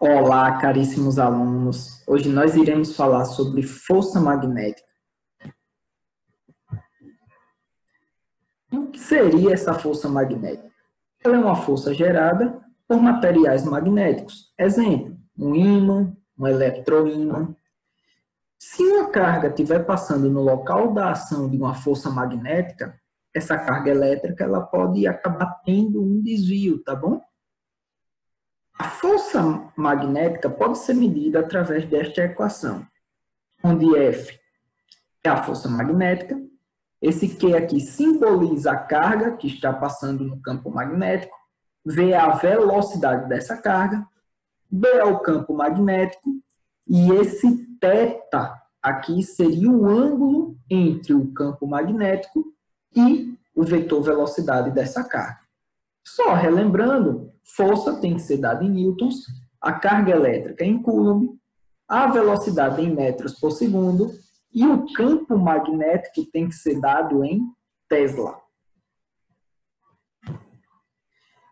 Olá, caríssimos alunos. Hoje nós iremos falar sobre força magnética. O que seria essa força magnética? Ela é uma força gerada por materiais magnéticos. Exemplo, um ímã, um eletroímã. Se uma carga estiver passando no local da ação de uma força magnética, essa carga elétrica ela pode acabar tendo um desvio, tá bom? A força magnética pode ser medida através desta equação, onde F é a força magnética, esse Q aqui simboliza a carga que está passando no campo magnético, V é a velocidade dessa carga, B é o campo magnético, e esse θ aqui seria o ângulo entre o campo magnético e o vetor velocidade dessa carga. Só relembrando, força tem que ser dada em newtons, a carga elétrica em coulomb, a velocidade em metros por segundo e o campo magnético tem que ser dado em Tesla.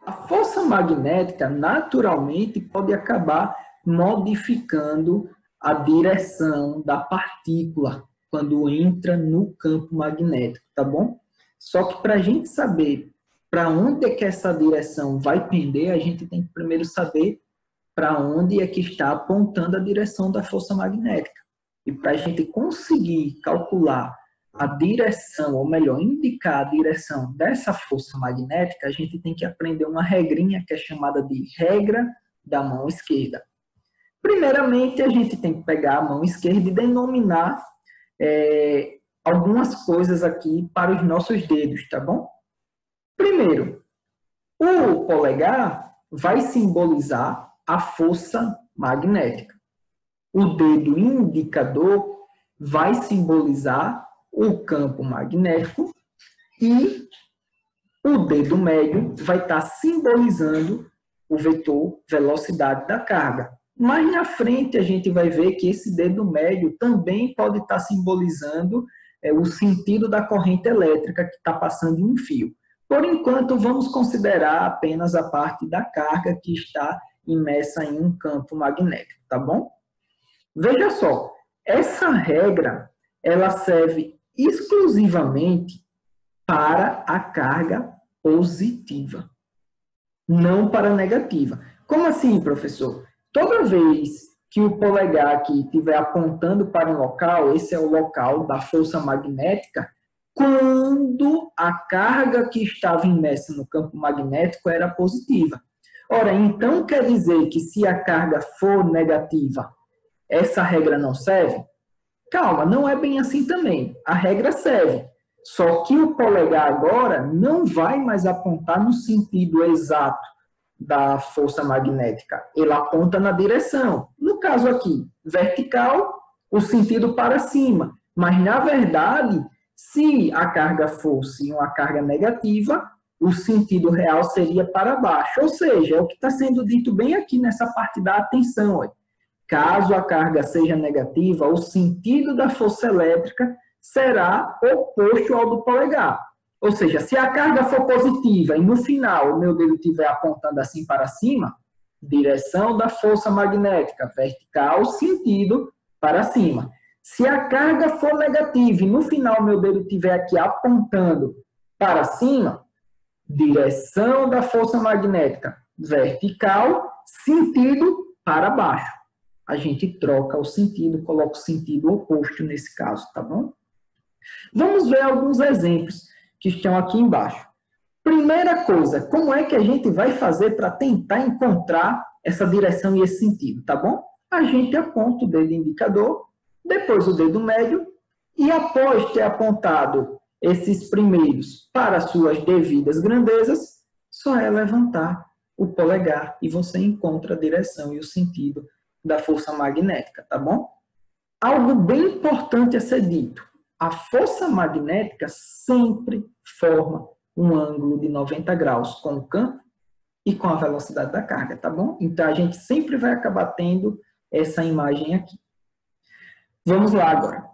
A força magnética, naturalmente, pode acabar modificando a direção da partícula quando entra no campo magnético, tá bom? Só que para a gente saber para onde é que essa direção vai pender, a gente tem que primeiro saber para onde é que está apontando a direção da força magnética. E para a gente conseguir calcular a direção, ou melhor, indicar a direção dessa força magnética, a gente tem que aprender uma regrinha que é chamada de regra da mão esquerda. Primeiramente, a gente tem que pegar a mão esquerda e denominar algumas coisas aqui para os nossos dedos, tá bom? Primeiro, o polegar vai simbolizar a força magnética. O dedo indicador vai simbolizar o campo magnético e o dedo médio vai estar simbolizando o vetor velocidade da carga. Mais na frente a gente vai ver que esse dedo médio também pode estar simbolizando o sentido da corrente elétrica que está passando em um fio. Por enquanto, vamos considerar apenas a parte da carga que está imersa em um campo magnético, tá bom? Veja só, essa regra, ela serve exclusivamente para a carga positiva, não para a negativa. Como assim, professor? Toda vez que o polegar aqui estiver apontando para um local, esse é o local da força magnética, quando a carga que estava imersa no campo magnético era positiva. Ora, então quer dizer que se a carga for negativa, essa regra não serve? Calma, não é bem assim também. A regra serve. Só que o polegar agora não vai mais apontar no sentido exato da força magnética. Ele aponta na direção. No caso aqui, vertical, o sentido para cima. Mas, na verdade, se a carga fosse uma carga negativa, o sentido real seria para baixo. Ou seja, é o que está sendo dito bem aqui nessa parte da atenção. Olha. Caso a carga seja negativa, o sentido da força elétrica será oposto ao do polegar. Ou seja, se a carga for positiva e no final o meu dedo estiver apontando assim para cima, direção da força magnética, vertical, sentido para cima. Se a carga for negativa e no final meu dedo estiver aqui apontando para cima, direção da força magnética vertical, sentido para baixo. A gente troca o sentido, coloca o sentido oposto nesse caso, tá bom? Vamos ver alguns exemplos que estão aqui embaixo. Primeira coisa, como é que a gente vai fazer para tentar encontrar essa direção e esse sentido, tá bom? A gente aponta o dedo indicador, depois o dedo médio, e após ter apontado esses primeiros para suas devidas grandezas, só é levantar o polegar e você encontra a direção e o sentido da força magnética, tá bom? Algo bem importante a ser dito. A força magnética sempre forma um ângulo de 90 graus com o campo e com a velocidade da carga, tá bom? Então, a gente sempre vai acabar tendo essa imagem aqui. Vamos lá agora.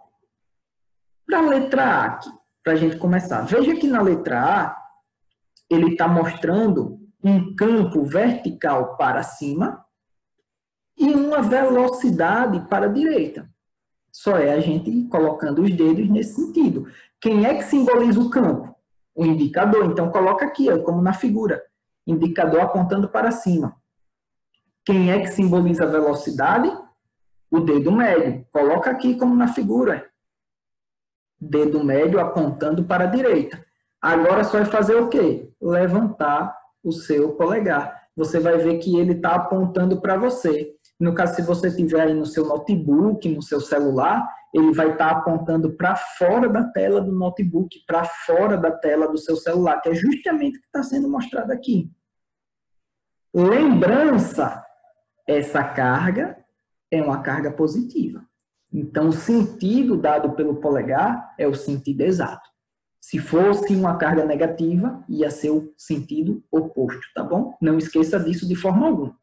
Para a letra A aqui, para a gente começar. Veja que na letra A, ele está mostrando um campo vertical para cima nenhuma velocidade para a direita. Só é a gente colocando os dedos nesse sentido. Quem é que simboliza o campo? O indicador. Então, coloca aqui, ó, como na figura. Indicador apontando para cima. Quem é que simboliza a velocidade? O dedo médio. Coloca aqui como na figura. Dedo médio apontando para a direita. Agora só é fazer o quê? Levantar o seu polegar. Você vai ver que ele está apontando para você. No caso, se você tiver aí no seu notebook, no seu celular, ele vai estar apontando para fora da tela do notebook, para fora da tela do seu celular, que é justamente o que está sendo mostrado aqui. Lembrança, essa carga é uma carga positiva. Então, o sentido dado pelo polegar é o sentido exato. Se fosse uma carga negativa, ia ser o sentido oposto, tá bom? Não esqueça disso de forma alguma.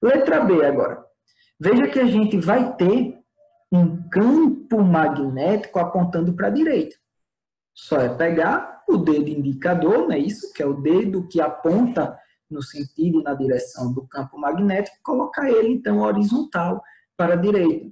Letra B agora. Veja que a gente vai ter um campo magnético apontando para a direita. Só é pegar o dedo indicador, não é isso? Que é o dedo que aponta no sentido e na direção do campo magnético, e colocar ele, então, horizontal para a direita.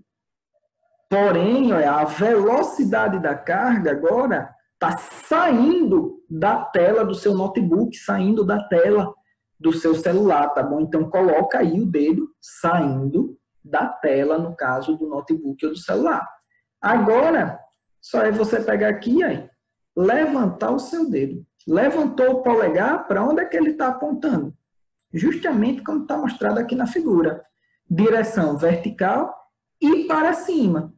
Porém, olha, a velocidade da carga agora está saindo da tela do seu notebook, saindo da tela do seu celular, tá bom? Então, coloca aí o dedo saindo da tela, no caso do notebook ou do celular. Agora, só é você pegar aqui e levantar o seu dedo. Levantou o polegar, para onde é que ele está apontando? Justamente como está mostrado aqui na figura. Direção vertical e para cima.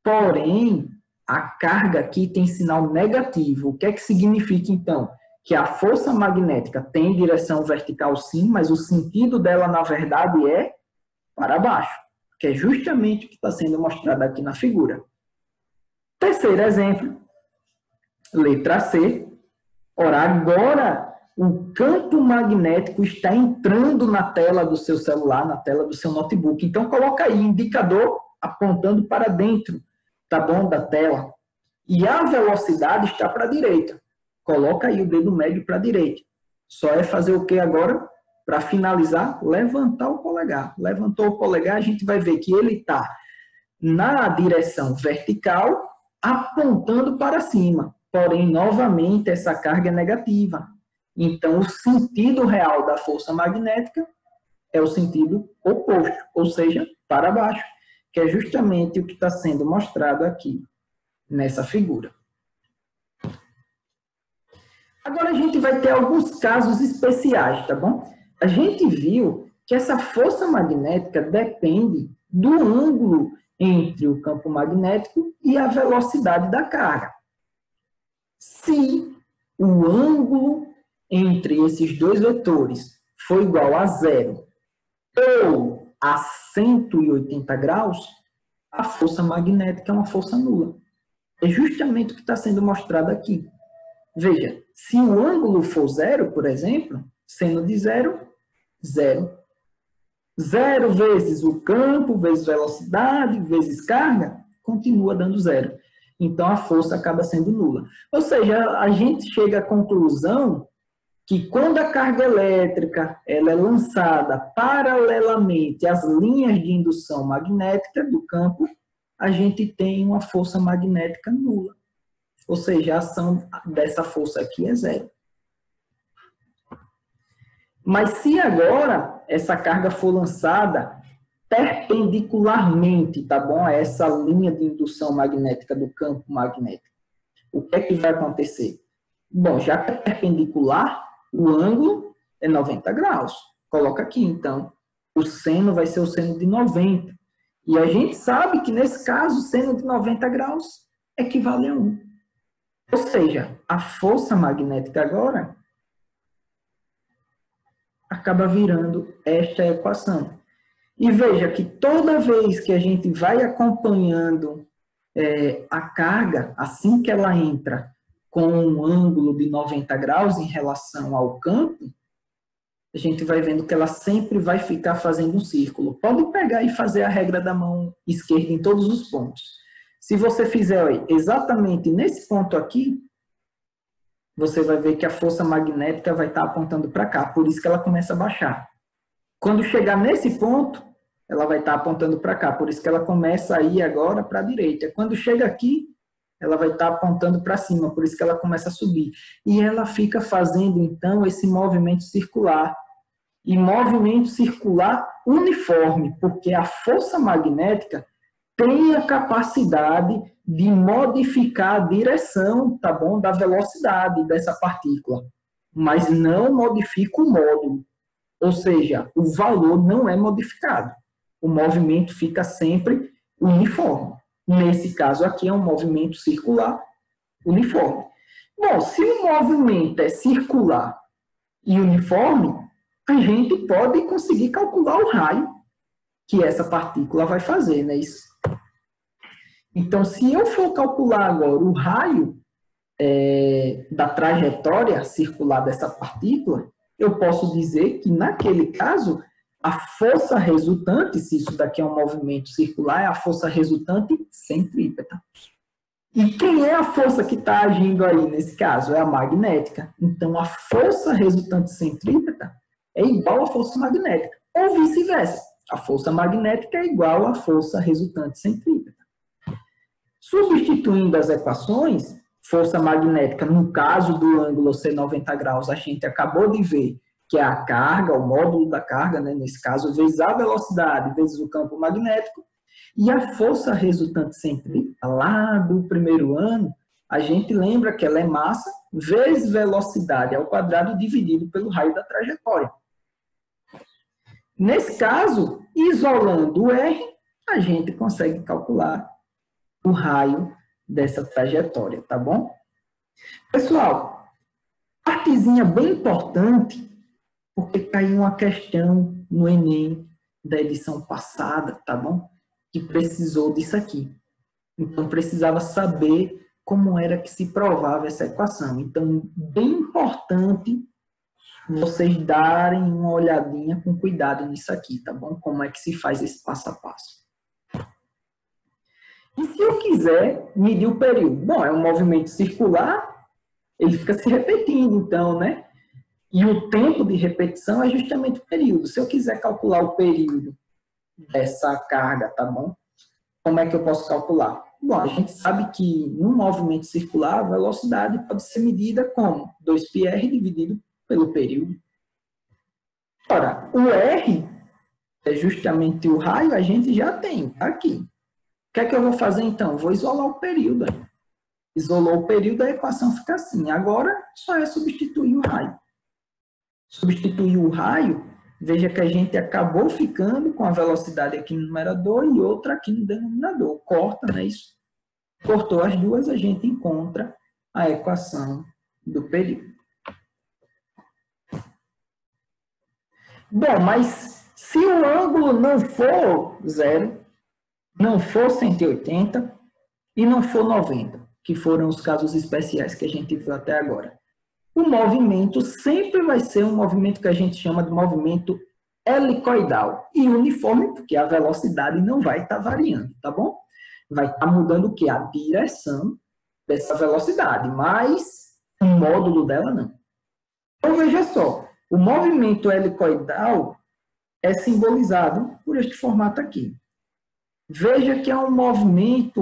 Porém, a carga aqui tem sinal negativo. O que é que significa, então? Que a força magnética tem direção vertical sim, mas o sentido dela, na verdade, é para baixo, que é justamente o que está sendo mostrado aqui na figura. Terceiro exemplo, letra C. Ora, agora o campo magnético está entrando na tela do seu celular, na tela do seu notebook. Então, coloca aí indicador apontando para dentro, tá bom, da tela. E a velocidade está para a direita. Coloca aí o dedo médio para a direita. Só é fazer o que agora? Para finalizar, levantar o polegar. Levantou o polegar, a gente vai ver que ele está na direção vertical, apontando para cima. Porém, novamente, essa carga é negativa. Então, o sentido real da força magnética é o sentido oposto, ou seja, para baixo, que é justamente o que está sendo mostrado aqui nessa figura. Agora a gente vai ter alguns casos especiais, tá bom? A gente viu que essa força magnética depende do ângulo entre o campo magnético e a velocidade da carga. Se o ângulo entre esses dois vetores for igual a 0 ou a 180 graus, a força magnética é uma força nula. É justamente o que está sendo mostrado aqui. Veja, se o ângulo for 0, por exemplo, seno de 0, 0. 0 vezes o campo, vezes velocidade, vezes carga, continua dando 0. Então, a força acaba sendo nula. Ou seja, a gente chega à conclusão que quando a carga elétrica ela é lançada paralelamente às linhas de indução magnética do campo, a gente tem uma força magnética nula. Ou seja, a ação dessa força aqui é 0. Mas se agora essa carga for lançada perpendicularmente, tá bom? A essa linha de indução magnética do campo magnético, o que é que vai acontecer? Bom, já que é perpendicular, o ângulo é 90 graus. Coloca aqui, então. O seno vai ser o seno de 90. E a gente sabe que, nesse caso, o seno de 90 graus equivale a 1. Ou seja, a força magnética agora acaba virando esta equação. E veja que toda vez que a gente vai acompanhando a carga, assim que ela entra com um ângulo de 90 graus em relação ao campo, a gente vai vendo que ela sempre vai ficar fazendo um círculo. Pode pegar e fazer a regra da mão esquerda em todos os pontos. Se você fizer exatamente nesse ponto aqui, você vai ver que a força magnética vai estar apontando para cá. Por isso que ela começa a baixar. Quando chegar nesse ponto, ela vai estar apontando para cá. Por isso que ela começa a ir agora para a direita. Quando chega aqui, ela vai estar apontando para cima, por isso que ela começa a subir. E ela fica fazendo, então, esse movimento circular. E movimento circular uniforme, porque a força magnética tem a capacidade de modificar a direção, tá bom, da velocidade dessa partícula, mas não modifica o módulo. Ou seja, o valor não é modificado. O movimento fica sempre uniforme. Nesse caso aqui é um movimento circular uniforme. Bom, se o movimento é circular e uniforme, a gente pode conseguir calcular o raio que essa partícula vai fazer, não é isso? Então, se eu for calcular agora o raio da trajetória circular dessa partícula, eu posso dizer que, naquele caso, a força resultante, se isso daqui é um movimento circular, é a força resultante centrípeta. E quem é a força que está agindo aí nesse caso? É a magnética. Então, a força resultante centrípeta é igual à força magnética. Ou vice-versa. A força magnética é igual à força resultante centrípeta. Substituindo as equações, força magnética, no caso do ângulo ser 90 graus, a gente acabou de ver que é a carga, o módulo da carga, né, nesse caso, vezes a velocidade, vezes o campo magnético, e a força resultante centrípeta, lá do primeiro ano, a gente lembra que ela é massa vezes velocidade ao quadrado dividido pelo raio da trajetória. Nesse caso, isolando o R, a gente consegue calcular o raio dessa trajetória, tá bom? Pessoal, partezinha bem importante, porque caiu uma questão no Enem da edição passada, tá bom? Que precisou disso aqui. Então, precisava saber como era que se provava essa equação. Então, bem importante vocês darem uma olhadinha com cuidado nisso aqui, tá bom? Como é que se faz esse passo a passo. E se eu quiser medir o período? Bom, é um movimento circular, ele fica se repetindo, então, né? E o tempo de repetição é justamente o período. Se eu quiser calcular o período dessa carga, tá bom? Como é que eu posso calcular? Bom, a gente sabe que no movimento circular, a velocidade pode ser medida como 2πr dividido pelo período. Ora, o R é justamente o raio, a gente já tem, tá aqui. O que é que eu vou fazer então? Vou isolar o período. Isolou o período, a equação fica assim. Agora, só é substituir o raio. Substituir o raio, veja que a gente acabou ficando com a velocidade aqui no numerador e outra aqui no denominador. Corta, né? Isso. Cortou as duas, a gente encontra a equação do período. Bom, mas se o ângulo não for 0, não for 180 e não for 90, que foram os casos especiais que a gente viu até agora, o movimento sempre vai ser um movimento que a gente chama de movimento helicoidal e uniforme, porque a velocidade não vai estar variando, tá bom? Vai estar mudando o quê? A direção dessa velocidade, mas o módulo dela não. Então, veja só, o movimento helicoidal é simbolizado por este formato aqui. Veja que é um movimento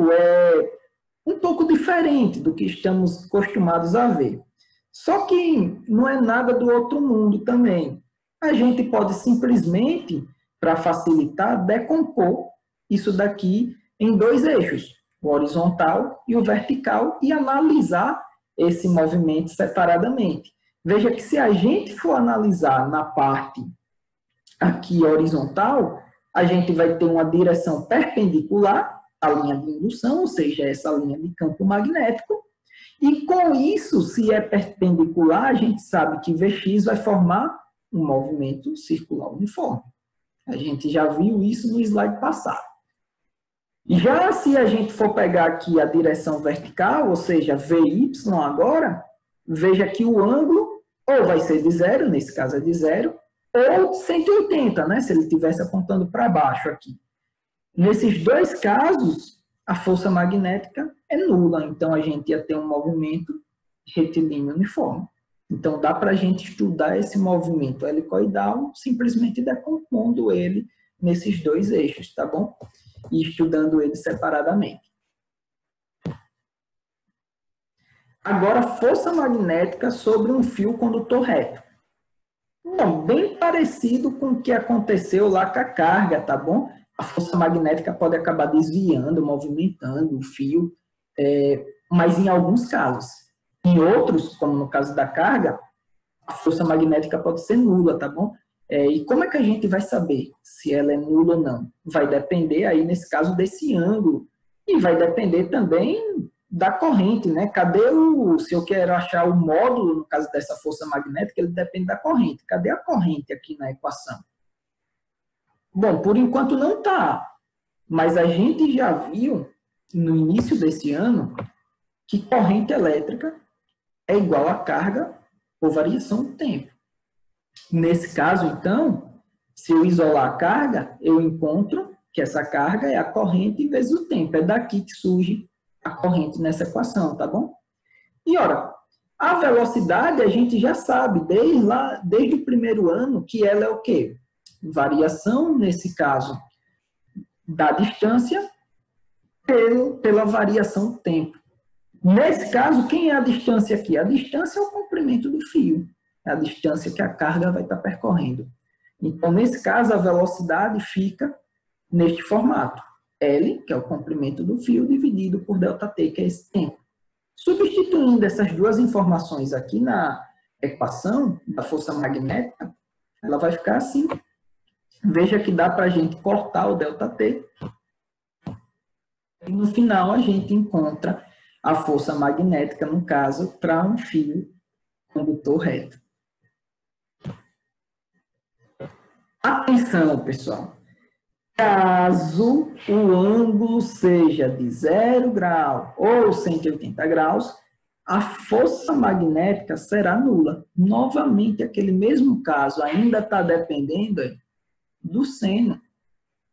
um pouco diferente do que estamos acostumados a ver. Só que não é nada do outro mundo também. A gente pode simplesmente, para facilitar, decompor isso daqui em dois eixos, o horizontal e o vertical, e analisar esse movimento separadamente. Veja que se a gente for analisar na parte aqui horizontal, a gente vai ter uma direção perpendicular à linha de indução, ou seja, essa linha de campo magnético, e com isso, se é perpendicular, a gente sabe que Vx vai formar um movimento circular uniforme. A gente já viu isso no slide passado. Já se a gente for pegar aqui a direção vertical, ou seja, Vy agora, veja que o ângulo ou vai ser de 0, nesse caso é de 0, ou 180, né, se ele estivesse apontando para baixo aqui. Nesses dois casos, a força magnética é nula, então a gente ia ter um movimento retilíneo uniforme. Então dá para a gente estudar esse movimento helicoidal simplesmente decompondo ele nesses dois eixos, tá bom? E estudando eles separadamente. Agora, força magnética sobre um fio condutor reto. Bom, bem parecido com o que aconteceu lá com a carga, tá bom? A força magnética pode acabar desviando, movimentando o fio, mas em alguns casos. Em outros, como no caso da carga, a força magnética pode ser nula, tá bom? E como é que a gente vai saber se ela é nula ou não? Vai depender aí, nesse caso, desse ângulo. E vai depender também da corrente, né? Se eu quero achar o módulo, no caso dessa força magnética, ele depende da corrente. Cadê a corrente aqui na equação? Bom, por enquanto não está. Mas a gente já viu, no início desse ano, que corrente elétrica é igual a carga ou variação do tempo. Nesse caso, então, se eu isolar a carga, eu encontro que essa carga é a corrente vezes o tempo. É daqui que surge a corrente nessa equação, tá bom? E, ora, a velocidade a gente já sabe, desde o primeiro ano, que ela é o quê? Variação, nesse caso, da distância pela variação do tempo. Nesse caso, quem é a distância aqui? A distância é o comprimento do fio. É a distância que a carga vai estar percorrendo. Então, nesse caso, a velocidade fica neste formato. L, que é o comprimento do fio, dividido por ΔT, que é esse tempo. Substituindo essas duas informações aqui na equação da força magnética, ela vai ficar assim. Veja que dá para a gente cortar o ΔT. E no final, a gente encontra a força magnética, no caso, para um fio condutor reto. Atenção, pessoal. Caso o ângulo seja de 0 grau ou 180 graus, a força magnética será nula. Novamente, aquele mesmo caso ainda está dependendo do seno.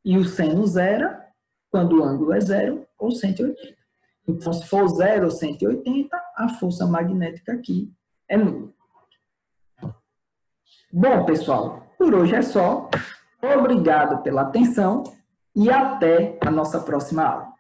E o seno zera quando o ângulo é 0 ou 180. Então, se for 0 ou 180, a força magnética aqui é nula. Bom, pessoal, por hoje é só. Obrigado pela atenção e até a nossa próxima aula.